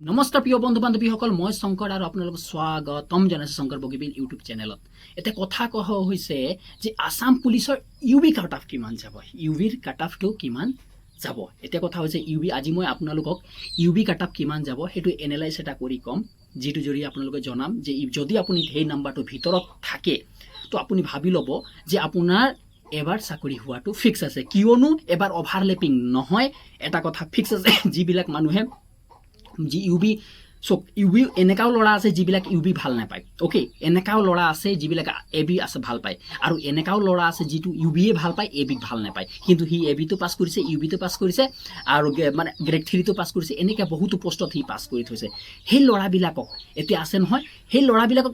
নমস্কাৰ প্ৰিয় বন্ধু বান্ধৱীসকল, মই শংকৰ আৰু আপোনালোকক স্বাগতম জনাইছোঁ শংকৰ বগীবিল ইউটিউব চেনেলত। এতিয়া কথা কোৱা হৈছে যে আসাম পুলিচৰ ইউবি কাট অফ কিমান যাব, ইউবিৰ কাট অফটো কিমান যাব। এতিয়া কথা হৈছে আজি মই আপোনালোকক ইউবি কাট অফ কিমান যাব সেইটো এনালাইজ এটা কৰি ক'ম, যিটো জৰিয়ে আপোনালোকে জনাম যে যদি আপুনি সেই নাম্বাৰটোৰ ভিতৰত থাকে তো আপুনি ভাবি ল'ব যে আপোনাৰ এবাৰ চাকৰি হোৱাটো ফিক্স আছে, কিয়নো এবাৰ অভাৰলেপিং নহয়। এটা কথা ফিক্স আছে, যিবিলাক মানুহে যি ইউবি ইউবি এনেকাও ল'ৰা আছে যিবিলাক ইউবি ভাল নাপায়, অ'কে, এনেকাও ল'ৰা আছে যিবিলাক এ বি আছে ভাল পায়, আৰু এনেকাও ল'ৰা আছে যিটো ইউবিয়ে ভাল পায় এ বিক ভাল নাপায়, কিন্তু সি এ বিটো পাছ কৰিছে, ইউবিটো পাছ কৰিছে, আৰু মানে গ্ৰেড 3টো পাছ কৰিছে, এনেকৈ বহুতো পষ্টত সি পাছ কৰি থৈছে। সেই ল'ৰাবিলাকক এতিয়া আছে নহয়, সেই ল'ৰাবিলাকক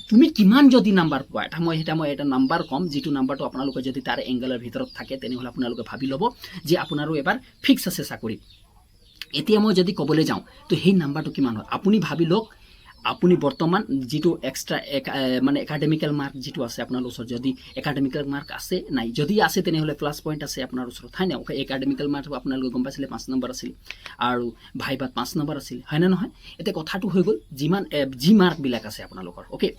তুমি কিমান যদি নাম্বাৰ পোৱা, মই এটা নাম্বাৰ ক'ম, যিটো নাম্বাৰটো আপোনালোকে যদি তাৰ এংগেলৰ ভিতৰত থাকে তেনেহ'লে আপোনালোকে ভাবি ল'ব যে আপোনাৰো এবাৰ ফিক্স আছে চাকৰি। এতিয়া মই যদি ক'বলৈ যাওঁ তো সেই নাম্বাৰটো কিমান হয় আপুনি ভাবি লওক। আপুনি বৰ্তমান যিটো এক্সট্ৰা মানে একাডেমিকেল মাৰ্ক যিটো আছে আপোনাৰ ওচৰত, যদি একাডেমিকেল মাৰ্ক আছে নাই, যদি আছে তেনেহ'লে প্লাছ পইণ্ট আছে আপোনাৰ ওচৰত, হয় নাই? একাডেমিকেল মাৰ্ক আপোনালোকে গম পাইছিলে 5 নম্বৰ আছিল, আৰু ভাইবাত 5 নম্বৰ আছিল, হয় নে নহয়? এতিয়া কথাটো হৈ গ'ল যি মাৰ্কবিলাক আছে আপোনালোকৰ, অ'কে।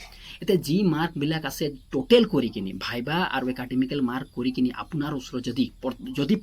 এতিয়া যি মাৰ্কবিলাক আছে টোটেল কৰি কিনি ভাইবা আৰু একাডেমিকেল মাৰ্ক কৰি কিনি আপোনাৰ ওচৰত যদি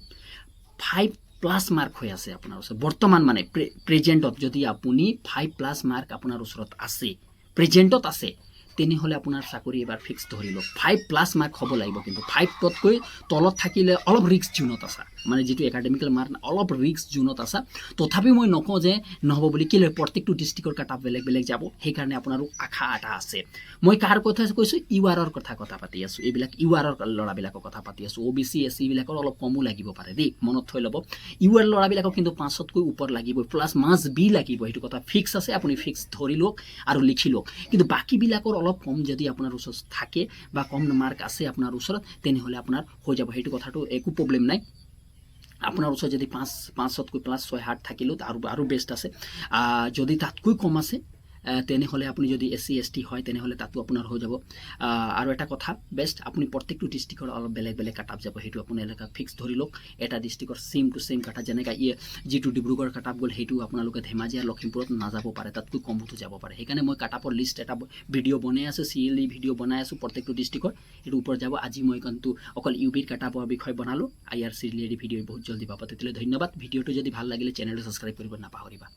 5+ মাৰ্ক হৈ আছে আপোনাৰ ওচৰত বৰ্তমান, মানে প্ৰেজেণ্টত যদি আপুনি 5+ মাৰ্ক আপোনাৰ ওচৰত আছে, প্ৰেজেণ্টত আছে, তেনেহ'লে আপোনাৰ চাকৰি এবাৰ ফিক্স ধৰি লওক। 5+ মাৰ্ক হ'ব লাগিব, কিন্তু 5তকৈ তলত থাকিলে অলপ ৰিস্ক জোনত আছা, মানে যিটো একাডেমিকেল মাৰ্ক অলপ ৰিস্ক জোনত আছা। তথাপিও মই নকওঁ যে নহ'ব বুলি, কেলৈ প্ৰত্যেকটো ডিষ্ট্ৰিক্টৰ কাট অফ বেলেগ বেলেগ যাব, সেইকাৰণে আপোনাৰো আশা এটা আছে। মই কাৰ কথা কৈছোঁ? ইউআৰৰ কথা পাতি আছোঁ, এইবিলাক ইউআৰৰ ল'ৰাবিলাকৰ কথা পাতি আছোঁ। OBC SC বিলাকৰ অলপ কমো লাগিব পাৰে দেই, মনত থৈ ল'ব। ইউআৰ ল'ৰাবিলাকক কিন্তু 5তকৈ ওপৰত লাগিবই, প্লাছ মাষ্ট বি লাগিব, সেইটো কথা ফিক্স আছে, আপুনি ফিক্স ধৰি লওক আৰু লিখি লওক। কিন্তু বাকীবিলাকৰ অলপ কম যদি আপোনাৰ ওচৰত থাকে বা কম মাৰ্ক আছে আপোনাৰ ওচৰত, তেনেহ'লে আপোনাৰ হৈ যাব, সেইটো কথাটো একো প্ৰব্লেম নাই। আপোনাৰ ওচৰত যদি 5তকৈ প্লাছ 6-7 থাকিলেও আৰু বেষ্ট আছে। যদি তাতকৈ কম আছে তেনেহ'লে আপুনি যদি SC ST হয় তেনেহ'লে তাতো আপোনাৰ হৈ যাব। আৰু এটা কথা বেষ্ট, আপুনি প্ৰত্যেকটো ডিষ্ট্ৰিক্টৰ অলপ বেলেগ বেলেগ কাট অফ যাব, সেইটো আপুনি এলেকা ফিক্স ধৰি লওক। এটা ডিষ্ট্ৰিক্টৰ same to same cut off, যেনেকৈ যিটো ডিব্ৰুগড় কাট অফ গ'ল সেইটো আপোনালোকে ধেমাজি আৰু লখিমপুৰত নাযাব পাৰে, তাতকৈ কমতো যাব পাৰে। সেইকাৰণে মই কাট অফৰ লিষ্ট এটা ভিডিঅ' বনাই আছোঁ, CLE ভিডিঅ' বনাই আছোঁ প্ৰত্যেকটো ডিষ্ট্ৰিক্টৰ, এইটো ওপৰত যাব। আজি মই কিন্তু অকল ইউবিৰ কাট অফৰ বিষয়ে বনালোঁ। IRC ৰিলেটেড ভিডিঅ' বহুত জলদি পাব। তেতিয়াহ'লে ধন্যবাদ। ভিডিঅ'টো যদি ভাল লাগিলে চেনেলটো ছাবস্ক্ৰাইব কৰিব নাপাহৰিবা।